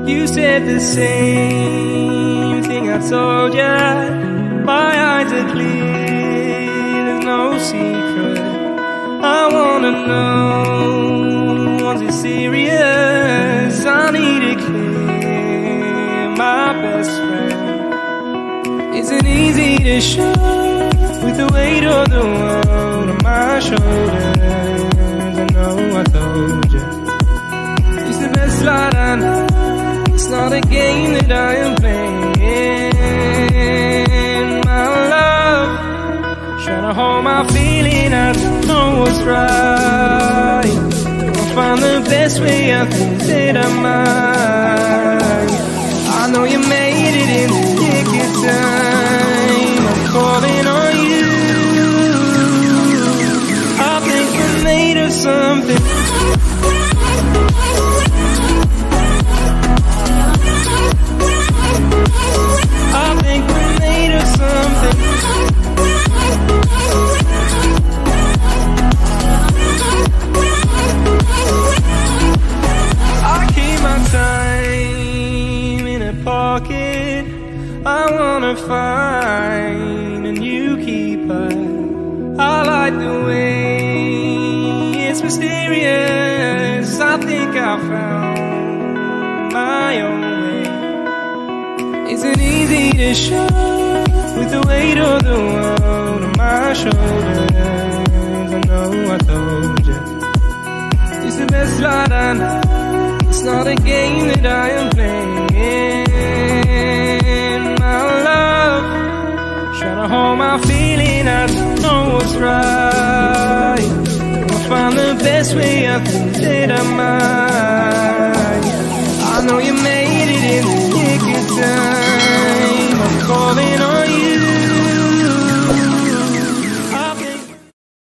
You said the same thing I told ya. My eyes are clear, there's no secret. I wanna know, was it serious? I need it clear, my best friend. Isn't easy to show with the weight of the world on my shoulders. I know I told you, it's the best light I know. It's not a game that I am playing. My love, trying to hold my feeling, I don't know what's right. I'll find the best way, I think that I might. I know you made it in the nick of time. I'm calling on you. I think we're made of something. I think we're made of something. I keep my time in a pocket. I wanna find a new keeper. I like the way it's mysterious. I think I found my own way. Isn't easy to show with the weight of the world on my shoulders. I know I told you, it's the best light I know. It's not a game that I am playing. My love, trying to hold my feeling, I don't know what's right. I'll find the best way, I think that I might. I know you made it in the nick of time.